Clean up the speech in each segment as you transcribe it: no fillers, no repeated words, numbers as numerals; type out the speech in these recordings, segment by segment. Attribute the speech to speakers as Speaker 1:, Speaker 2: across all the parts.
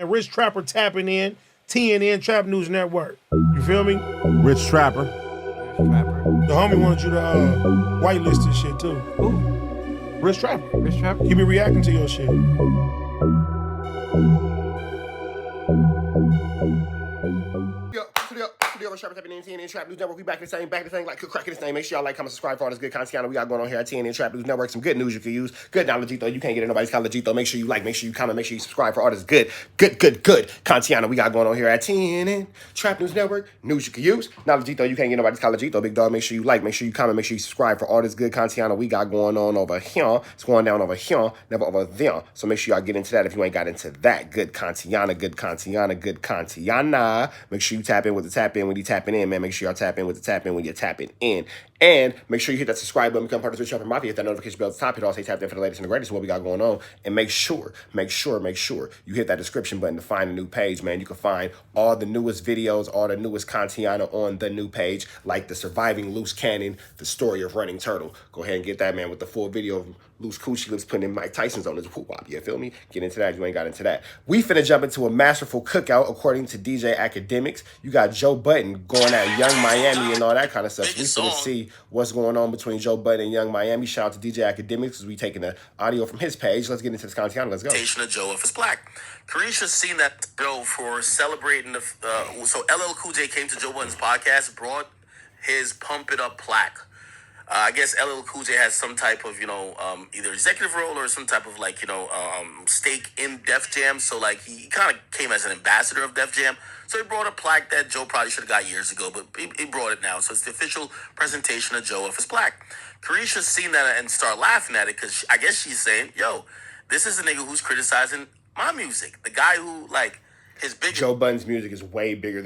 Speaker 1: And Rich Trapper tapping in, TNN Trap News Network. You feel me?
Speaker 2: Rich Trapper.
Speaker 1: The homie wanted you to whitelist this shit too.
Speaker 3: Who?
Speaker 1: Rich Trapper.
Speaker 3: Rich Trapper?
Speaker 1: He be reacting to your shit. Trapper tapping in TNN Trap News Network. We back in the same, like cracking this name. Make sure y'all like, comment, subscribe for all this good content we got going on here at TNN Trap News Network. Some good news you can use. Good knowledge, though. You can't get it nobody's college, though. Make sure you like, make sure you comment, make sure you subscribe for all this good content we got going on here at TNN Trap News Network. News you can use. Knowledge, though. You can't get nobody's college, though. Big dog. Make sure you like, make sure you comment, make sure you subscribe for all this good content we got going on over here. It's going down over here, never over there. So make sure y'all get into that if you ain't got into that. Good content. Make sure you tap in with the tap in when you tapping in, man. Make sure y'all tap in with the tap in when you're tapping in. And make sure you hit that subscribe button, become part of the Rich Trapper Mafia, hit that notification bell at the top, hit all say tap in for the latest and the greatest what we got going on. And make sure you hit that description button to find a new page, man. You can find all the newest videos, all the newest content on the new page, like the Surviving Loose Cannon, the story of Running Turtle. Go ahead and get that, man, with the full video of Loose Coochie Lips putting in Mike Tyson's on his whoop-wop. You feel me? Get into that. You ain't got into that. We finna jump into a masterful cookout according to DJ Academics. You got Joe Budden going at Young Miami and all that kind of stuff. We finna see what's going on between Joe Budden and Young Miami. Shout out to DJ Academics because we taking the audio from his page. Let's get into this content. Let's go.
Speaker 4: Of Joe if it's black. Carisha's seen that Joe for celebrating the. So LL Cool J came to Joe Budden's podcast, brought his Pump It Up plaque. I guess LL Cool J has some type of, either executive role or some type of stake in Def Jam. So he kind of came as an ambassador of Def Jam. So he brought a plaque that Joe probably should have got years ago, but he brought it now. So it's the official presentation of Joe of his plaque. Carisha's seen that and start laughing at it because I guess she's saying, yo, this is a nigga who's criticizing my music. The guy who his big
Speaker 1: Joe Budden's music is way bigger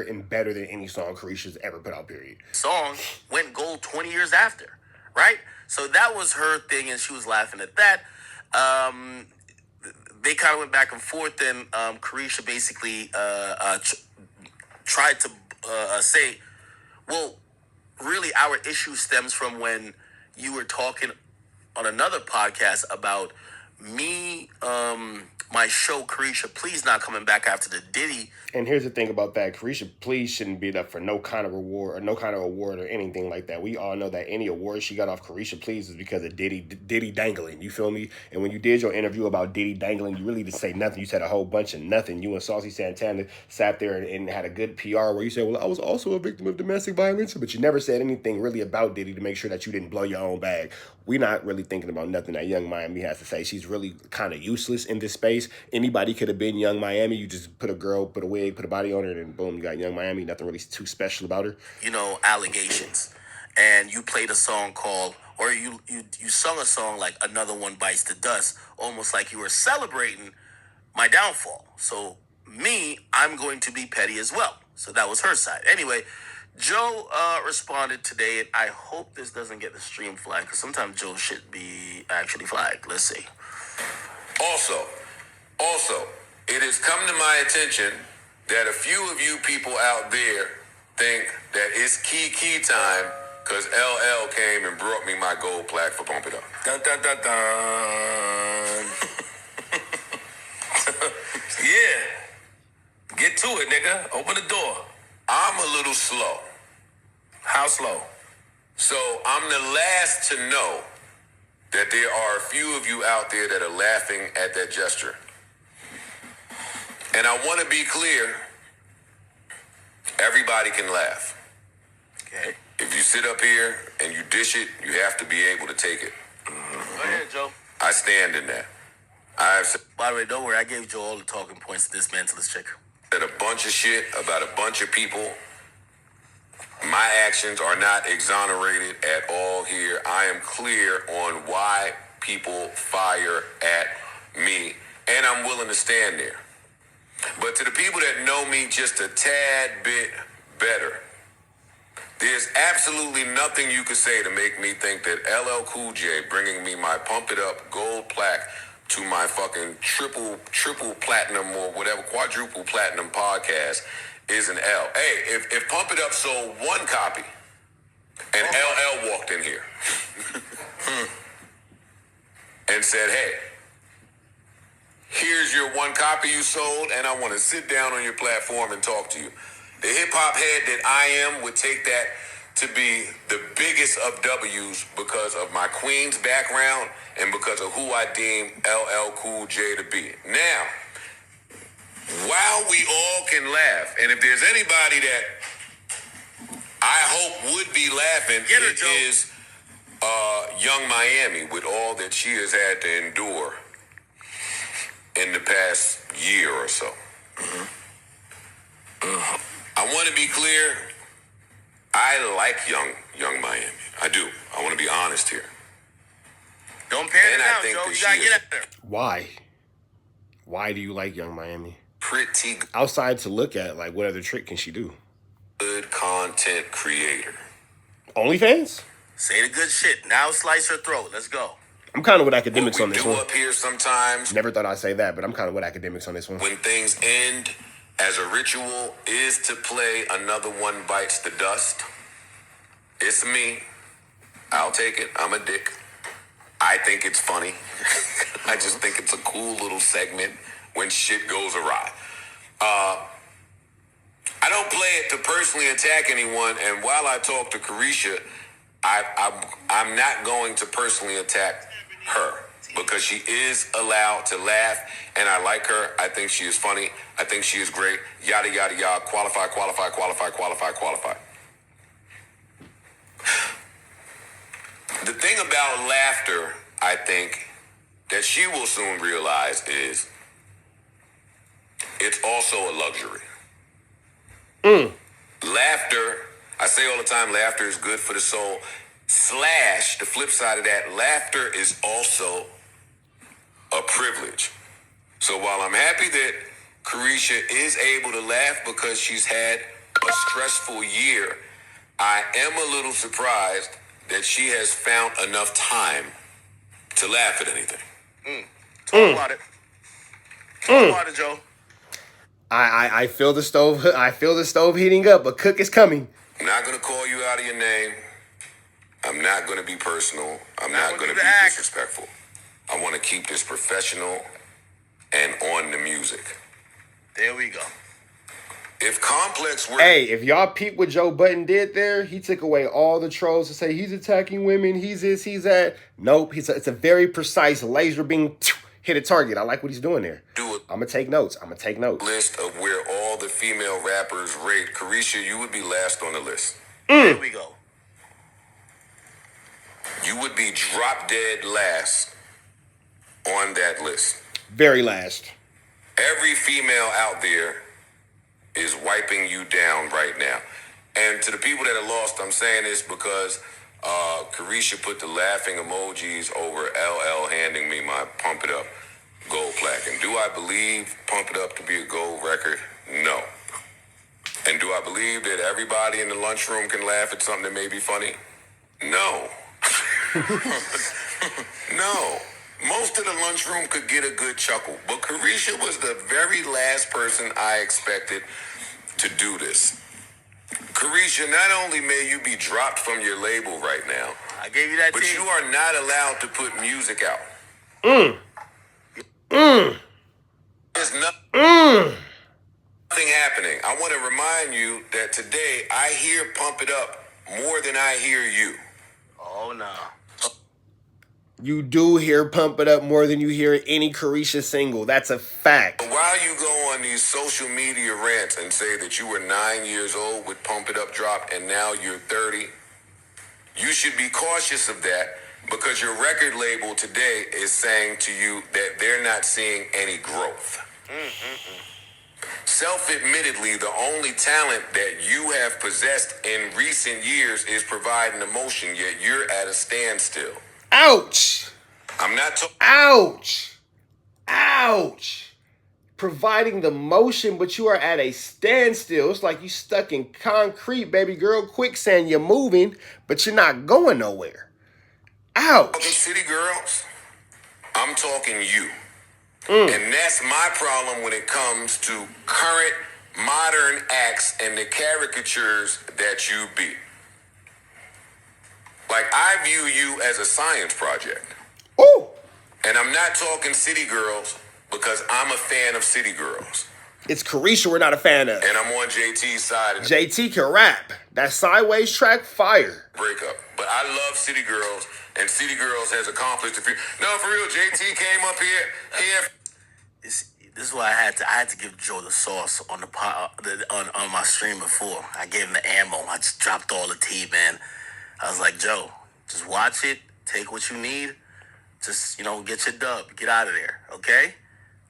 Speaker 1: and better than any song Carisha's ever put out, period.
Speaker 4: Song went gold 20 years after, right? So that was her thing, and she was laughing at that. They kind of went back and forth, and Carisha basically tried to say, well, really our issue stems from when you were talking on another podcast about me, my show, Carisha Please, not coming back after the Diddy.
Speaker 1: And here's the thing about that. Carisha Please shouldn't be up for no kind of reward or no kind of award or anything like that. We all know that any award she got off Carisha Please is because of Diddy dangling. You feel me? And when you did your interview about Diddy dangling, you really didn't say nothing. You said a whole bunch of nothing. You and Saucy Santana sat there and had a good PR where you said, well, I was also a victim of domestic violence, but you never said anything really about Diddy to make sure that you didn't blow your own bag. We're not really thinking about nothing that Young Miami has to say. She's really kind of useless in this space. Anybody could have been Young Miami. You just put a wig, put a body on her, and boom, you got Young Miami. Nothing really too special about her.
Speaker 4: Allegations. And you played a song called, or you sung a song like Another One Bites the Dust, almost like you were celebrating my downfall. So I'm going to be petty as well. So that was her side. Anyway, Joe responded today, and I hope this doesn't get the stream flagged, because sometimes Joe should be actually flagged. Let's see.
Speaker 5: Also, it has come to my attention that a few of you people out there think that it's key time because LL came and brought me my gold plaque for Pump It Up.
Speaker 4: Dun, dun, dun, dun. Yeah. Get to it, nigga. Open the door.
Speaker 5: I'm a little slow.
Speaker 4: How slow?
Speaker 5: So I'm the last to know that there are a few of you out there that are laughing at that gesture. And I want to be clear, everybody can laugh.
Speaker 4: Okay.
Speaker 5: If you sit up here and you dish it, you have to be able to take it.
Speaker 4: Mm-hmm. Go ahead, Joe.
Speaker 5: I stand in that.
Speaker 4: By the way, don't worry, I gave Joe all the talking points to dismantle this chick.
Speaker 5: Said a bunch of shit about a bunch of people. My actions are not exonerated at all here. I am clear on why people fire at me, and I'm willing to stand there. But to the people that know me just a tad bit better, there's absolutely nothing you could say to make me think that LL Cool J bringing me my Pump It Up gold plaque to my fucking triple platinum or whatever, quadruple platinum podcast is an L. Hey, if Pump It Up sold one copy and LL walked in here and said, hey, Here's your one copy you sold, and I want to sit down on your platform and talk to you. The hip-hop head that I am would take that to be the biggest of W's because of my Queens background and because of who I deem LL Cool J to be. Now, while we all can laugh, and if there's anybody that I hope would be laughing, it is Young Miami with all that she has had to endure in the past year or so. I want to be clear. I like young Miami. I do. I want to be honest here.
Speaker 4: Don't pan it out, Joe. You gotta get out there.
Speaker 1: Why? Why do you like Young Miami?
Speaker 5: Pretty
Speaker 1: Outside to look at, like, what other trick can she do?
Speaker 5: good content creator.
Speaker 1: OnlyFans?
Speaker 4: Say the good shit. Now slice her throat. Let's go.
Speaker 1: I'm kind of with academics
Speaker 5: What
Speaker 1: on
Speaker 5: we
Speaker 1: this
Speaker 5: do
Speaker 1: one.
Speaker 5: up here sometimes
Speaker 1: Never thought I'd say that, but I'm kind of with academics on this one.
Speaker 5: when things end as a ritual is to play Another One Bites the Dust. It's me. I'll take it. I'm a dick. I think it's funny. I just think it's a cool little segment when shit goes awry. I don't play it to personally attack anyone, and while I talk to Carisha, I'm not going to personally attack her because she is allowed to laugh, and I like her. I think she is funny. I think she is great. Yada, yada, yada. Qualify. The thing about laughter, I think, that she will soon realize is it's also a luxury. Laughter, I say all the time, laughter is good for the soul. / the flip side of that, laughter is also a privilege. So while I'm happy that Carisha is able to laugh because she's had a stressful year, I am a little surprised that she has found enough time to laugh at anything.
Speaker 4: Talk about it. Talk about it, Joe.
Speaker 1: I feel the stove. I feel the stove heating up. A cook is coming.
Speaker 5: I'm not going to call you out of your name. I'm not going to be personal. I'm not going to be
Speaker 4: act.
Speaker 5: disrespectful. I want to keep this professional and on the music.
Speaker 4: There we go.
Speaker 5: If Complex were...
Speaker 1: Hey, if y'all peep what Joe Budden did there, he took away all the trolls to say he's attacking women, he's this, he's that. Nope, it's a very precise laser beam hit a target. I like what he's doing there.
Speaker 5: do
Speaker 1: I'm going to take notes.
Speaker 5: list of where all the female rappers rate, Carisha, you would be last on the list.
Speaker 4: There we go.
Speaker 5: You would be drop dead last on that list.
Speaker 1: Very last.
Speaker 5: Every female out there is wiping you down right now. And to the people that are lost, I'm saying this because Carisha put the laughing emojis over LL handing me my Pump It Up gold plaque. And do I believe Pump It Up to be a gold record? No. And do I believe that everybody in the lunchroom can laugh at something that may be funny? No. No. Most of the lunchroom could get a good chuckle, but Carisha was the very last person I expected to do this. Carisha, not only may you be dropped from your label right now,
Speaker 4: I gave you that
Speaker 5: but
Speaker 4: team.
Speaker 5: you are not allowed to put music out. There's nothing happening. I want to remind you that today I hear Pump It Up more than I hear you.
Speaker 4: Oh, no.
Speaker 1: You do hear Pump It Up more than you hear any Carisha single. That's a fact.
Speaker 5: While you go on these social media rants and say that you were 9 years old with Pump It Up drop and now you're 30, you should be cautious of that because your record label today is saying to you that they're not seeing any growth. Self-admittedly, the only talent that you have possessed in recent years is providing emotion, yet you're at a standstill.
Speaker 1: Ouch.
Speaker 5: I'm not talking...
Speaker 1: Ouch. Providing the motion, but you are at a standstill. It's like you stuck in concrete, baby girl. Quicksand, you're moving, but you're not going nowhere. Ouch.
Speaker 5: City girls, I'm talking you. And that's my problem when it comes to current modern acts and the caricatures that you be. Like, I view you as a science project.
Speaker 1: Ooh.
Speaker 5: And I'm not talking city girls because I'm a fan of City Girls.
Speaker 1: It's Carisha we're not a fan of.
Speaker 5: And I'm on JT's side of the
Speaker 1: JT can rap. That Sideways track, fire.
Speaker 5: breakup. But I love City Girls, and City Girls has accomplished a few. No, for real, JT came up here.
Speaker 4: This is why I had to give Joe the sauce on on my stream before. I gave him the ammo. I just dropped all the tea, man. I was like, Joe, just watch it, take what you need, just get your dub, get out of there, okay?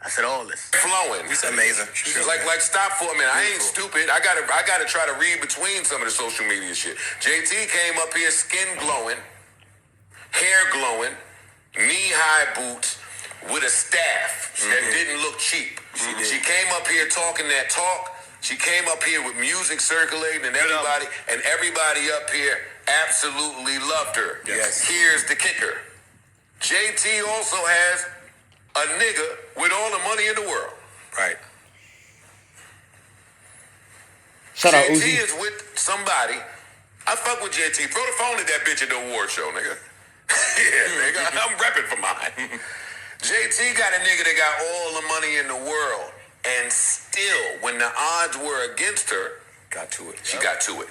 Speaker 4: I said all this.
Speaker 5: Flowing.
Speaker 2: It's amazing.
Speaker 5: She's like stop for a minute. I ain't stupid. I gotta try to read between some of the social media shit. JT came up here, skin glowing, hair glowing, knee-high boots with a staff that didn't look cheap. She came up here talking that talk. She came up here with music circulating, and everybody up here absolutely loved her.
Speaker 2: Yes.
Speaker 5: Here's the kicker. JT also has a nigga with all the money in the world.
Speaker 2: Right.
Speaker 1: Shout out
Speaker 5: JT
Speaker 1: Uzi.
Speaker 5: is with somebody. I fuck with JT. Throw the phone at that bitch at the award show, nigga. Yeah, nigga. I'm repping for mine. JT got a nigga that got all the money in the world. And still, when the odds were against her,
Speaker 2: Got to it.
Speaker 5: she got to it.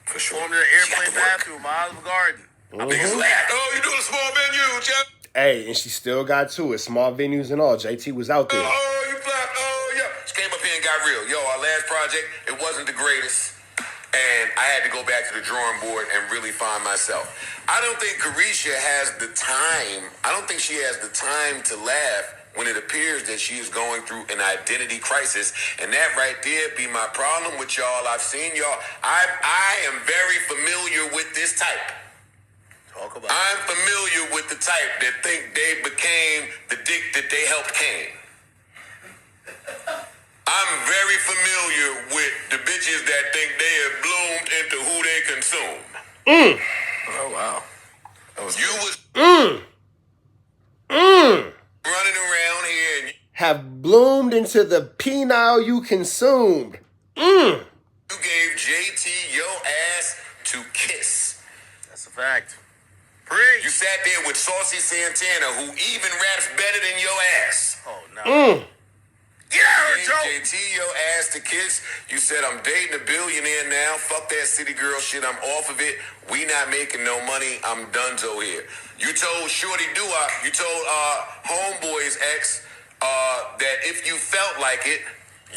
Speaker 2: For sure.
Speaker 4: Formed in an
Speaker 5: She got
Speaker 4: airplane
Speaker 5: to work.
Speaker 4: bathroom, Olive Garden.
Speaker 5: Niggas laughed. Oh, you doing a small venue, Jeff?
Speaker 1: Hey, and she still got to it. Small venues and all. JT was out there.
Speaker 5: Oh, you flat. Oh, yeah. She came up here and got real. Yo, our last project, it wasn't the greatest. And I had to go back to the drawing board and really find myself. I don't think Carisha has the time. I don't think she has the time to laugh when it appears that she is going through an identity crisis. And that right there be my problem with y'all. I've seen y'all. I am very familiar with this type.
Speaker 4: Talk about
Speaker 5: I'm familiar with the type that think they became the dick that they helped cane. I'm very familiar with the bitches that think they have bloomed into who they consume.
Speaker 2: Oh, wow. That was
Speaker 5: You was running around here and
Speaker 1: Have bloomed into the penile you consumed.
Speaker 5: you gave JT your ass to kiss.
Speaker 4: that's a fact. Preach.
Speaker 5: You sat there with Saucy Santana, who even raps better than your ass.
Speaker 4: Oh no. Get out of
Speaker 5: Gave
Speaker 4: here, Joe.
Speaker 5: JT your ass to kiss. You said, I'm dating a billionaire now. Fuck that city girl shit. I'm off of it. We not making no money. I'm donezo here. You told Shorty Doo-Wop, you told Homeboy's ex that if you felt like it,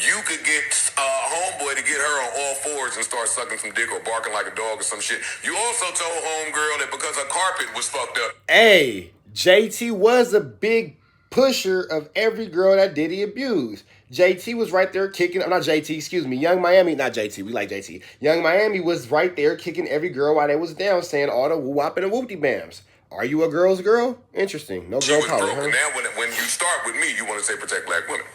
Speaker 5: you could get Homeboy to get her on all fours and start sucking some dick or barking like a dog or some shit. You also told Homegirl that because her carpet was fucked up.
Speaker 1: Hey, JT was a big pusher of every girl that Diddy abused. JT was right there kicking, not JT, excuse me, Young Miami, not JT, we like JT. Young Miami was right there kicking every girl while they was down, saying all the woo-wop and the whoopty-bams. Are you a girl's girl? Interesting. No
Speaker 5: She
Speaker 1: girl
Speaker 5: was
Speaker 1: power,
Speaker 5: broke.
Speaker 1: huh?
Speaker 5: And now when you start with me, you want to say protect black women.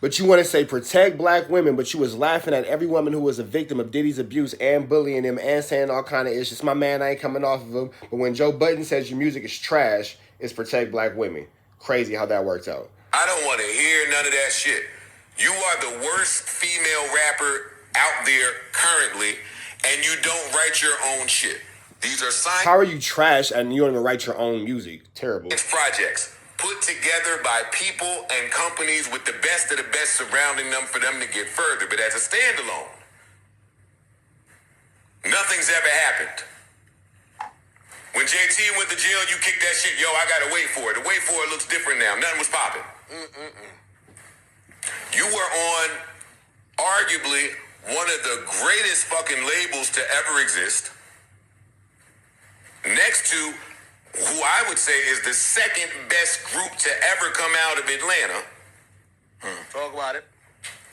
Speaker 1: But you want to say protect black women, but you was laughing at every woman who was a victim of Diddy's abuse and bullying them and saying all kind of issues. My man, I ain't coming off of him. But when Joe Budden says your music is trash, it's protect black women. Crazy how that worked out.
Speaker 5: I don't want to hear none of that shit. You are the worst female rapper out there currently, and you don't write your own shit. These are science
Speaker 1: How are you trash and you don't even write your own music? Terrible.
Speaker 5: projects put together by people and companies with the best of the best surrounding them for them to get further. But as a standalone, nothing's ever happened. When JT went to jail, you kicked that shit. Yo, I gotta wait for it. The wait for it looks different now. Nothing was popping. You were on arguably one of the greatest fucking labels to ever exist. Next to who I would say is the second best group to ever come out of Atlanta.
Speaker 4: Talk about it.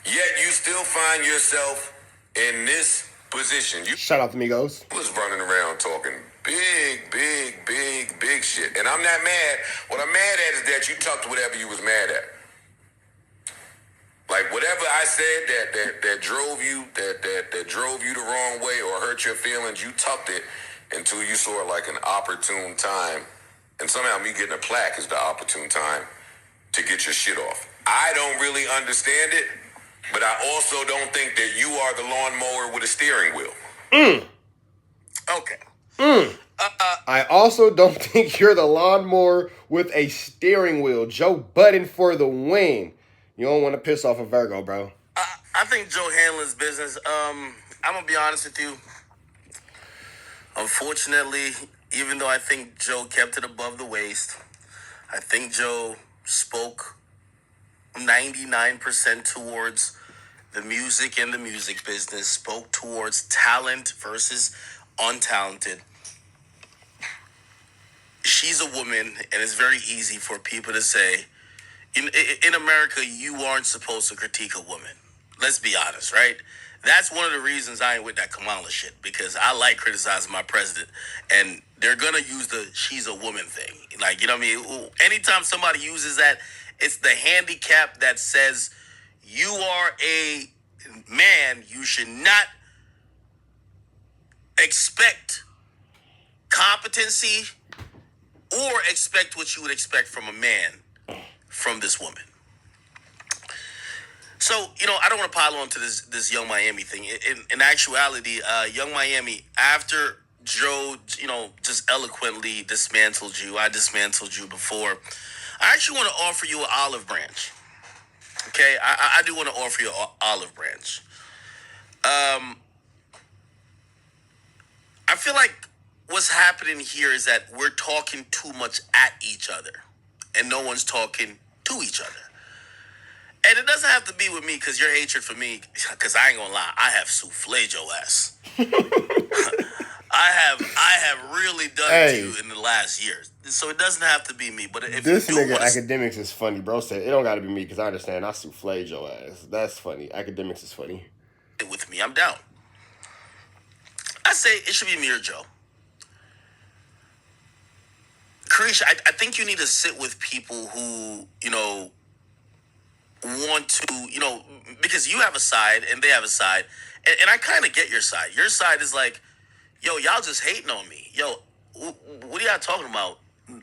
Speaker 5: Yet you still find yourself in this position. You
Speaker 1: Shout out to Migos.
Speaker 5: was running around talking big shit. And I'm not mad. What I'm mad at is that you tucked whatever you was mad at. Like whatever I said that drove you that drove you the wrong way or hurt your feelings, you tucked it until you saw it like an opportune time. And somehow me getting a plaque is the opportune time to get your shit off. I don't really understand it, but I also don't think that you are the lawnmower with a steering wheel.
Speaker 4: Okay.
Speaker 1: I also don't think you're the lawnmower with a steering wheel. Joe Budden for the win. You don't want to piss off a Virgo, bro.
Speaker 4: I think Joe handles business. I'm gonna be honest with you. Unfortunately, even though I think Joe kept it above the waist, I think Joe spoke 99% towards the music and the music business, spoke towards talent versus untalented. She's a woman, and it's very easy for people to say, in America, you aren't supposed to critique a woman. Let's be honest, right? That's one of the reasons I ain't with that Kamala shit, because I like criticizing my president, and they're gonna use the she's a woman thing. Like, you know what I mean? Anytime somebody uses that, it's the handicap that says you are a man, you should not expect competency or expect what you would expect from a man from this woman. So, I don't want to pile on to this Young Miami thing. In actuality, Young Miami, after Joe, just eloquently dismantled you, I dismantled you before, I actually want to offer you an olive branch. Okay? I do want to offer you an olive branch. I feel like what's happening here is that we're talking too much at each other, and no one's talking to each other. And it doesn't have to be with me, because your hatred for me, because I ain't gonna lie, I have souffled your ass. I have really done it to you in the last years. So it doesn't have to be me. But if
Speaker 1: This
Speaker 4: you do
Speaker 1: nigga
Speaker 4: wanna
Speaker 1: academics is funny, bro. Said it don't gotta be me because I understand. I souffled your ass. That's funny. Academics is funny.
Speaker 4: sit with me, I'm down. I say it should be me or Joe. Carisha, I think you need to sit with people who, want to, because you have a side and they have a side. And I kind of get your side. Your side is like, yo, y'all just hating on me. Yo, what are y'all talking about?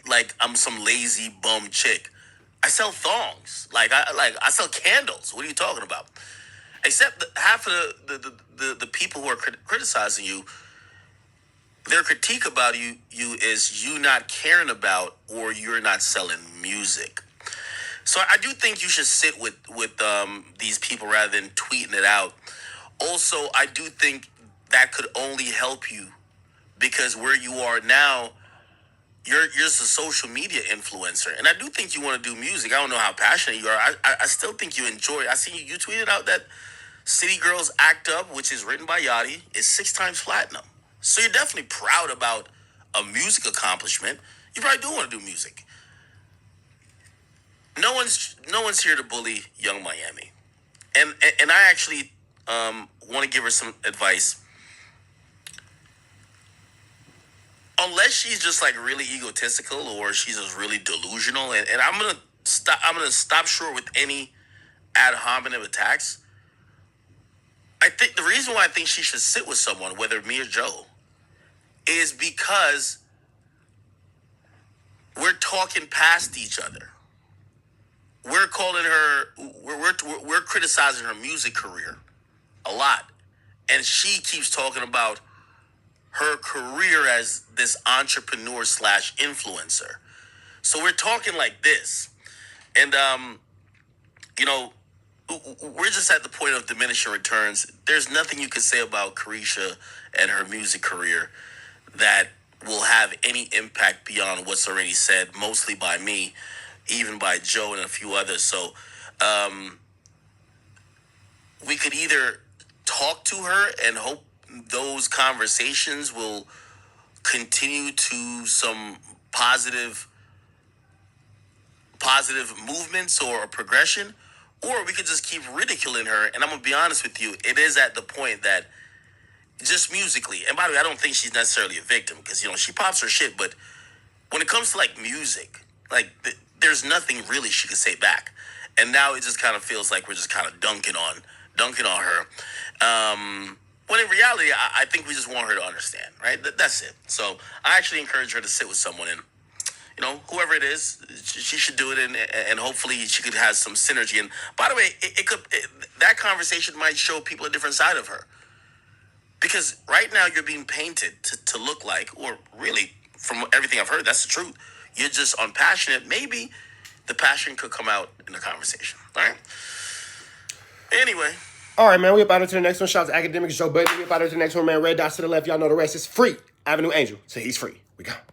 Speaker 4: Like, I'm some lazy bum chick. I sell thongs. I sell candles. What are you talking about? Except half of the people who are criticizing you, their critique about you is you not caring about, or you're not selling music. So I do think you should sit with these people rather than tweeting it out. Also, I do think that could only help you, because where you are now, you're just a social media influencer. And I do think you want to do music. I don't know how passionate you are. I still think you enjoy it. I see you tweeted out that City Girls Act Up, which is written by Yachty, is 6 times platinum. So you're definitely proud about a music accomplishment. You probably do want to do music. No one's here to bully Young Miami, and I actually want to give her some advice. Unless she's just like really egotistical, or she's just really delusional, and I'm gonna stop short with any ad hominem attacks. I think the reason why I think she should sit with someone, whether me or Joe, is because we're talking past each other. We're calling her, we're criticizing her music career a lot. And she keeps talking about her career as this entrepreneur / influencer. So we're talking like this. And, we're just at the point of diminishing returns. There's nothing you can say about Carisha and her music career that will have any impact beyond what's already said, mostly by me, even by Joe and a few others. So we could either talk to her and hope those conversations will continue to some positive movements or progression, or we could just keep ridiculing her. And I'm going to be honest with you, it is at the point that just musically, and by the way, I don't think she's necessarily a victim, because, she pops her shit, but when it comes to like music, like there's nothing really she could say back. And now it just kind of feels like we're just kind of dunking on her. When in reality, I think we just want her to understand, right? That's it. So I actually encourage her to sit with someone, and whoever it is, she should do it, and hopefully she could have some synergy. And by the way, that conversation might show people a different side of her, Because right now you're being painted to look like, or really, from everything I've heard, that's the truth. You're just unpassionate. Maybe the passion could come out in the conversation. All right? Anyway.
Speaker 1: All right, man. We up out to the next one. Shout out to Academics Joe Budden. We up out to the next one, man. Red dots to the left. Y'all know the rest is free. Avenue Angel. So he's free. We go.